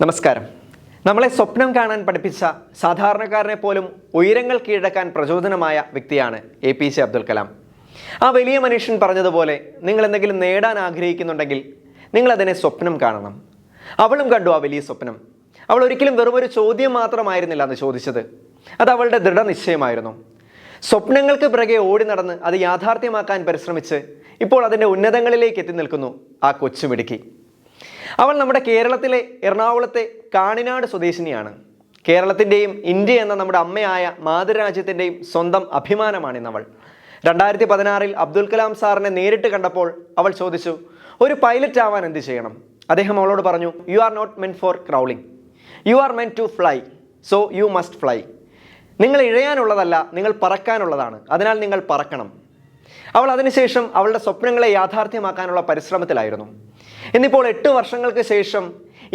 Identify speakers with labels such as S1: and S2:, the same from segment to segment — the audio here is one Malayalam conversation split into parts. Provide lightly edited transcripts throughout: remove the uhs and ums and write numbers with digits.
S1: നമസ്കാരം. നമ്മളെ സ്വപ്നം കാണാൻ പഠിപ്പിച്ച സാധാരണക്കാരനെ പോലും ഉയരങ്ങൾ കീഴടക്കാൻ പ്രചോദനമായ വ്യക്തിയാണ് APJ അബ്ദുൽ കലാം. ആ വലിയ മനുഷ്യൻ പറഞ്ഞതുപോലെ നിങ്ങൾ എന്തെങ്കിലും നേടാൻ ആഗ്രഹിക്കുന്നുണ്ടെങ്കിൽ നിങ്ങൾ അതിനെ സ്വപ്നം കാണണം. അവളും കണ്ടു ആ വലിയ സ്വപ്നം. അവൾ ഒരിക്കലും വെറുമൊരു ചോദ്യം മാത്രമായിരുന്നില്ല അന്ന് ചോദിച്ചത്, അത് അവളുടെ ദൃഢനിശ്ചയമായിരുന്നു. സ്വപ്നങ്ങൾക്ക് പിറകെ ഓടി നടന്ന് അത് യാഥാർത്ഥ്യമാക്കാൻ പരിശ്രമിച്ച് ഇപ്പോൾ അതിൻ്റെ ഉന്നതങ്ങളിലേക്ക് എത്തി നിൽക്കുന്നു ആ കൊച്ചുമിടുക്കി. അവൾ നമ്മുടെ കേരളത്തിലെ എറണാകുളത്തെ കാണിനാട് സ്വദേശിനിയാണ്. കേരളത്തിൻ്റെയും ഇന്ത്യ എന്ന നമ്മുടെ അമ്മയായ മാതൃരാജ്യത്തിൻ്റെയും സ്വന്തം അഭിമാനമാണിന്നവൾ. 2016 അബ്ദുൽ കലാം സാറിനെ നേരിട്ട് കണ്ടപ്പോൾ അവൾ ചോദിച്ചു, ഒരു പൈലറ്റ് ആവാൻ എന്ത് ചെയ്യണം? അദ്ദേഹം അവളോട് പറഞ്ഞു, you are not meant for crawling, you are meant to fly, so you must fly. നിങ്ങൾ ഇഴയാനുള്ളതല്ല, നിങ്ങൾ പറക്കാനുള്ളതാണ്, അതിനാൽ നിങ്ങൾ പറക്കണം. അവൾ അതിനുശേഷം അവളുടെ സ്വപ്നങ്ങളെ യാഥാർത്ഥ്യമാക്കാനുള്ള പരിശ്രമത്തിലായിരുന്നു. ഇന്നിപ്പോൾ 8 വർഷങ്ങൾക്ക് ശേഷം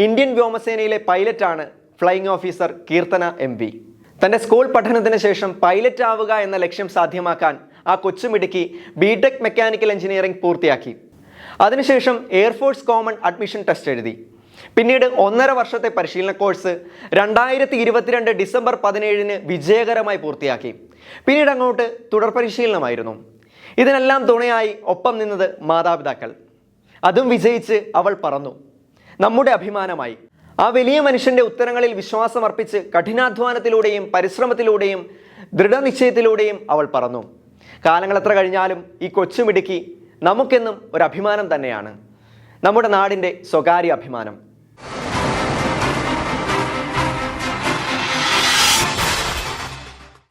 S1: ഇന്ത്യൻ വ്യോമസേനയിലെ പൈലറ്റാണ് ഫ്ലൈയിങ് ഓഫീസർ കീർത്തന MV. തൻ്റെ സ്കൂൾ പഠനത്തിന് ശേഷം പൈലറ്റ് ആവുക എന്ന ലക്ഷ്യം സാധ്യമാക്കാൻ ആ കൊച്ചുമിടുക്കി BTech മെക്കാനിക്കൽ എഞ്ചിനീയറിംഗ് പൂർത്തിയാക്കി. അതിനുശേഷം എയർഫോഴ്സ് കോമൺ അഡ്മിഷൻ ടെസ്റ്റ് എഴുതി. പിന്നീട് 1.5 വർഷത്തെ പരിശീലന കോഴ്സ് 2022 ഡിസംബർ 17 വിജയകരമായി പൂർത്തിയാക്കി. പിന്നീട് അങ്ങോട്ട് തുടർ പരിശീലനമായിരുന്നു. ഇതിനെല്ലാം തുണയായി ഒപ്പം നിന്നത് മാതാപിതാക്കൾ. അതും വിജയിച്ച് അവൾ പറന്നു, നമ്മുടെ അഭിമാനമായി. ആ വലിയ മനുഷ്യൻ്റെ ഉത്തരങ്ങളിൽ വിശ്വാസമർപ്പിച്ച് കഠിനാധ്വാനത്തിലൂടെയും പരിശ്രമത്തിലൂടെയും ദൃഢനിശ്ചയത്തിലൂടെയും അവൾ പറന്നു. കാലങ്ങൾ എത്ര കഴിഞ്ഞാലും ഈ കൊച്ചുമിടുക്കി നമുക്കെന്നും ഒരു അഭിമാനം തന്നെയാണ്, നമ്മുടെ നാടിൻ്റെ സ്വകാര്യ അഭിമാനം.